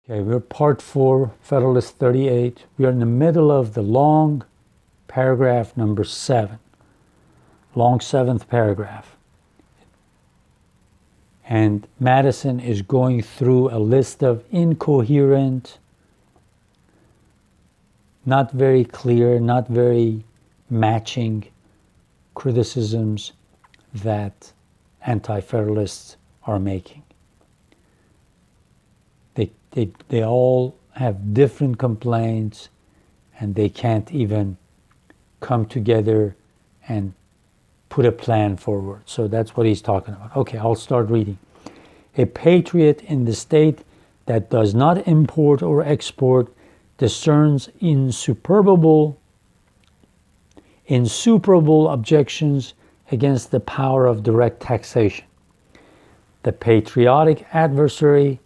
Okay, we're part 4, Federalist 38. We are in the middle of the long paragraph number 7. Long 7th paragraph. And Madison is going through a list of incoherent, not very clear, not very matching criticisms that anti-federalists are making. They all have different complaints, and they can't even come together and put a plan forward. So that's what he's talking about. Okay, I'll start reading. A patriot in the state that does not import or export discerns insuperable objections against the power of direct taxation. The patriotic adversary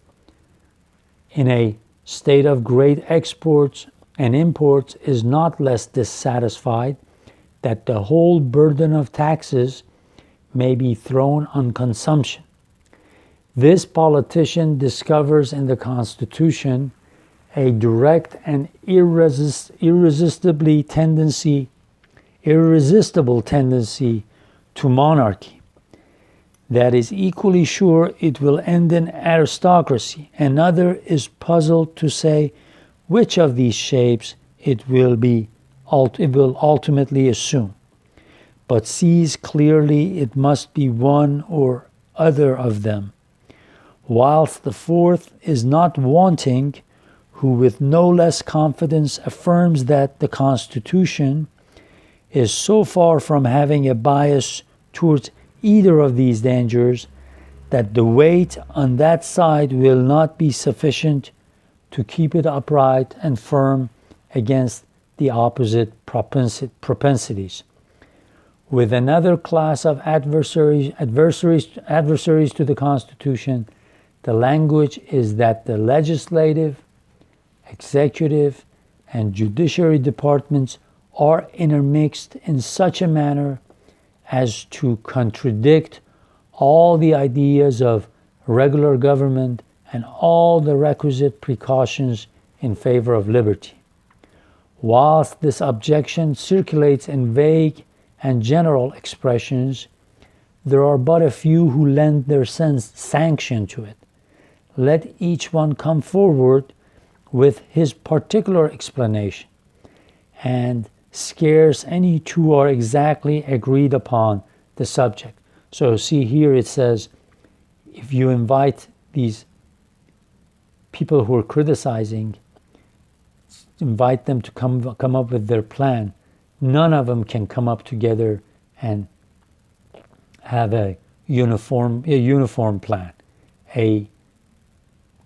in a state of great exports and imports is not less dissatisfied that the whole burden of taxes may be thrown on consumption. This politician discovers in the Constitution a direct and irresistible tendency to monarchy that is equally sure it will end in aristocracy. Another is puzzled to say which of these shapes it will ultimately assume, but sees clearly it must be one or other of them, whilst the fourth is not wanting, who with no less confidence affirms that the Constitution is so far from having a bias towards either of these dangers that the weight on that side will not be sufficient to keep it upright and firm against the opposite propensities. With another class of adversaries to the Constitution, the language is that the legislative, executive, and judiciary departments are intermixed in such a manner as to contradict all the ideas of regular government and all the requisite precautions in favor of liberty. Whilst this objection circulates in vague and general expressions, there are but a few who lend their sanction to it. Let each one come forward with his particular explanation, and scarce any two are exactly agreed upon the subject. So see here it says, if you invite these people who are criticizing, invite them to come up with their plan, none of them can come up together and have a uniform plan, a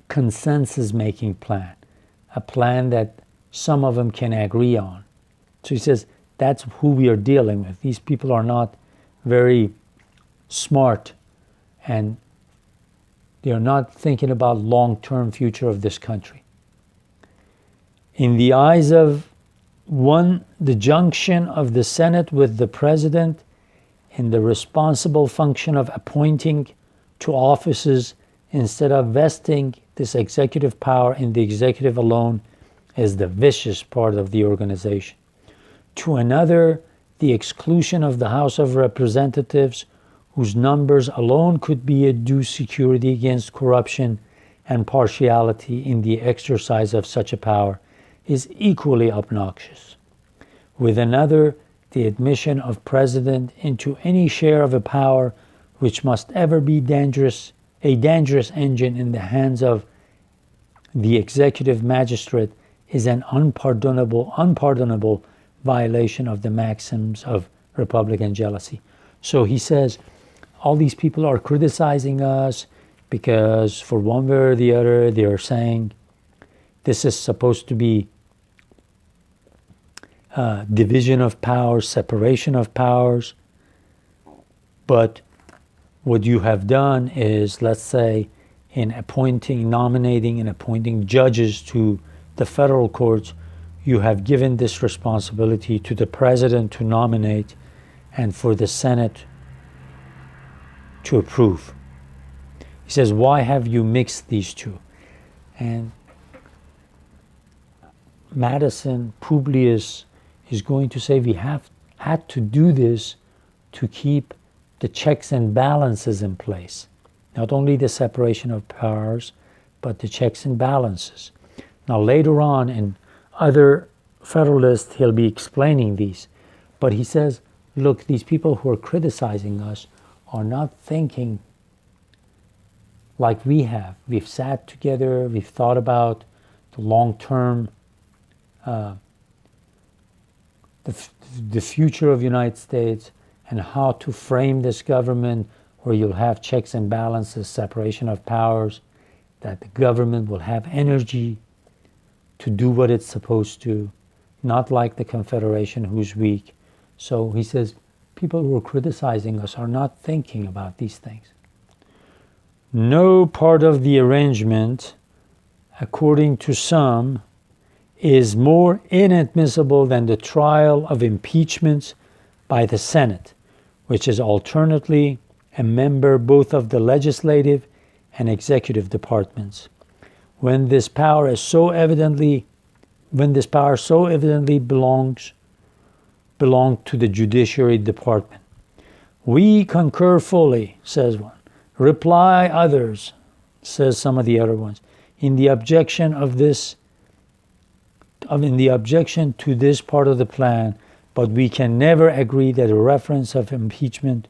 consensus-making plan, a plan that some of them can agree on. So he says, that's who we are dealing with. These people are not very smart, and they are not thinking about long-term future of this country. In the eyes of one, the junction of the Senate with the President in the responsible function of appointing to offices instead of vesting this executive power in the executive alone is the vicious part of the organization. To another, the exclusion of the House of Representatives, whose numbers alone could be a due security against corruption and partiality in the exercise of such a power, is equally obnoxious. With another, the admission of President into any share of a power which must ever be a dangerous engine in the hands of the executive magistrate is an unpardonable violation of the maxims of Republican jealousy. So he says, all these people are criticizing us because for one way or the other, they are saying this is supposed to be division of powers, separation of powers. But what you have done is, let's say, in nominating and appointing judges to the federal courts, you have given this responsibility to the president to nominate and for the Senate to approve. He says, why have you mixed these two? And Madison, Publius is going to say we have had to do this to keep the checks and balances in place. Not only the separation of powers, but the checks and balances. Now later on in other Federalists, he'll be explaining these. But he says, look, these people who are criticizing us are not thinking like we have. We've sat together, we've thought about the long-term, the future of the United States and how to frame this government where you'll have checks and balances, separation of powers, that the government will have energy to do what it's supposed to, not like the Confederation who's weak. So he says, people who are criticizing us are not thinking about these things. No part of the arrangement, according to some, is more inadmissible than the trial of impeachments by the Senate, which is alternately a member both of the legislative and executive departments. When this power so evidently belonged to the Judiciary Department. We concur fully, says one. Reply others, says some of the other ones, in the objection to this part of the plan, but we can never agree that a reference of impeachment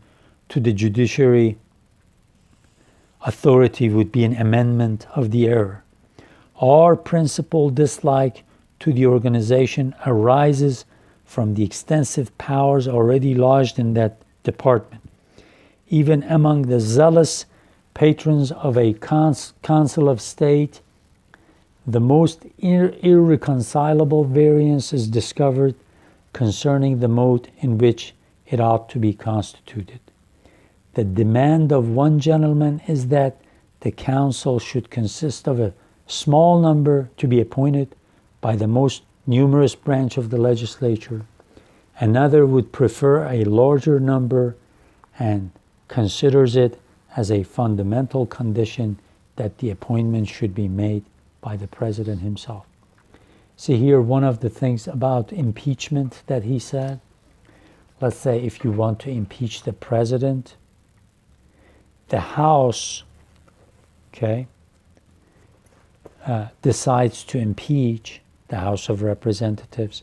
to the judiciary authority would be an amendment of the error. Our principal dislike to the organization arises from the extensive powers already lodged in that department. Even among the zealous patrons of a council of state, the most irreconcilable variance is discovered concerning the mode in which it ought to be constituted. The demand of one gentleman is that the council should consist of a small number to be appointed by the most numerous branch of the legislature. Another would prefer a larger number and considers it as a fundamental condition that the appointment should be made by the president himself. See here, one of the things about impeachment that he said, let's say if you want to impeach the president, the House, decides to impeach the House of Representatives,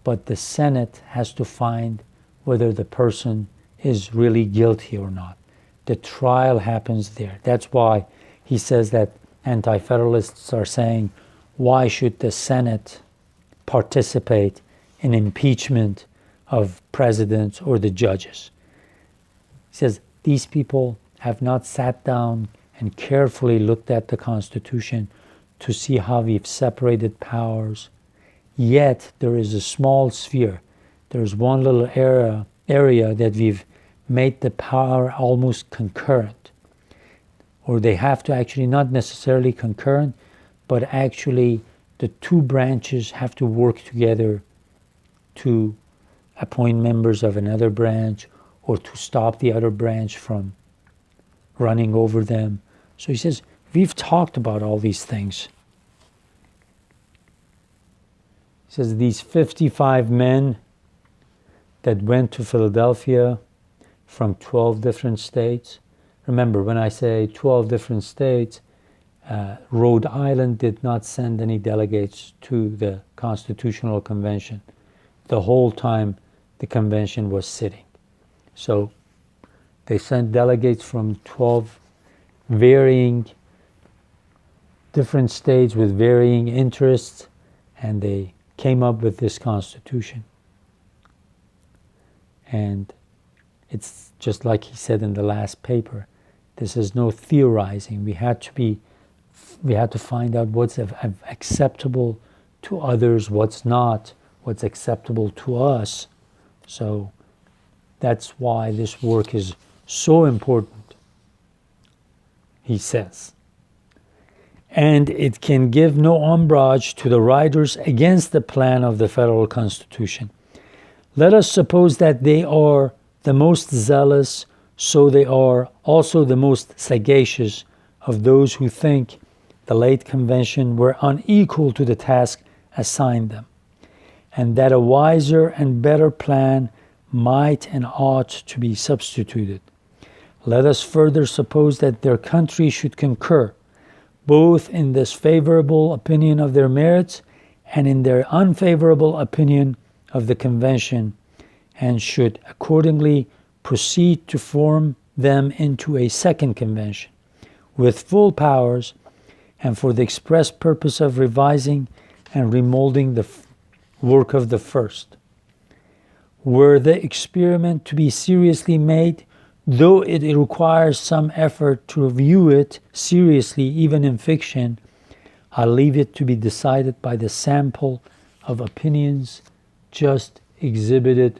but the Senate has to find whether the person is really guilty or not. The trial happens there. That's why he says that anti-federalists are saying, why should the Senate participate in impeachment of presidents or the judges? He says, these people have not sat down and carefully looked at the Constitution to see how we've separated powers. Yet there is a small sphere. There's one little area that we've made the power almost concurrent. Or they have to actually not necessarily concurrent, but actually the two branches have to work together to appoint members of another branch or to stop the other branch from running over them. So he says, we've talked about all these things. He says these 55 men that went to Philadelphia from 12 different states. Remember, when I say 12 different states, Rhode Island did not send any delegates to the Constitutional Convention the whole time the convention was sitting. So they sent delegates from 12 varying different states with varying interests, and they came up with this Constitution. And it's just like he said in the last paper, this is no theorizing. We had to find out what's acceptable to others, what's not, what's acceptable to us. So that's why this work is so important, he says. And it can give no umbrage to the writers against the plan of the federal Constitution. Let us suppose that they are the most zealous, so they are also the most sagacious of those who think the late convention were unequal to the task assigned them, and that a wiser and better plan might and ought to be substituted. Let us further suppose that their country should concur, both in this favorable opinion of their merits and in their unfavorable opinion of the convention, and should accordingly proceed to form them into a second convention, with full powers, and for the express purpose of revising and remolding the work of the first. Were the experiment to be seriously made, though it requires some effort to review it seriously, even in fiction, I leave it to be decided by the sample of opinions just exhibited,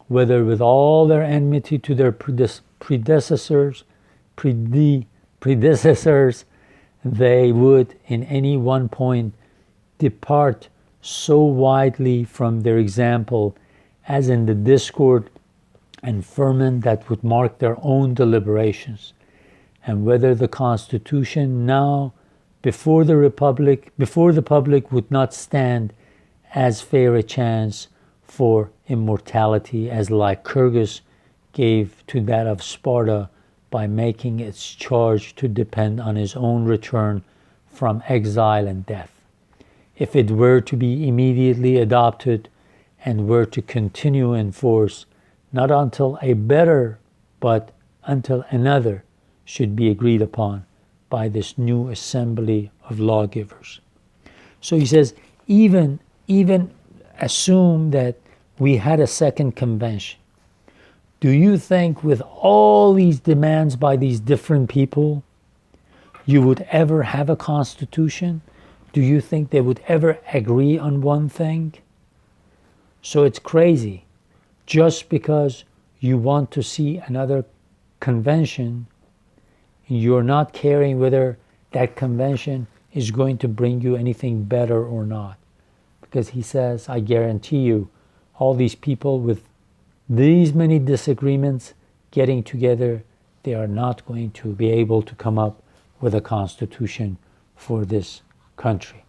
whether with all their enmity to their predecessors, they would in any one point depart so widely from their example as in the discord and ferment that would mark their own deliberations, and whether the Constitution now before the public would not stand as fair a chance for immortality as Lycurgus gave to that of Sparta by making its charge to depend on his own return from exile and death. If it were to be immediately adopted and were to continue in force, not until a better, but until another should be agreed upon by this new assembly of lawgivers. So he says, even assume that we had a second convention. Do you think with all these demands by these different people, you would ever have a constitution? Do you think they would ever agree on one thing? So it's crazy. Just because you want to see another convention, you're not caring whether that convention is going to bring you anything better or not. Because he says, I guarantee you, all these people with these many disagreements getting together, they are not going to be able to come up with a constitution for this country.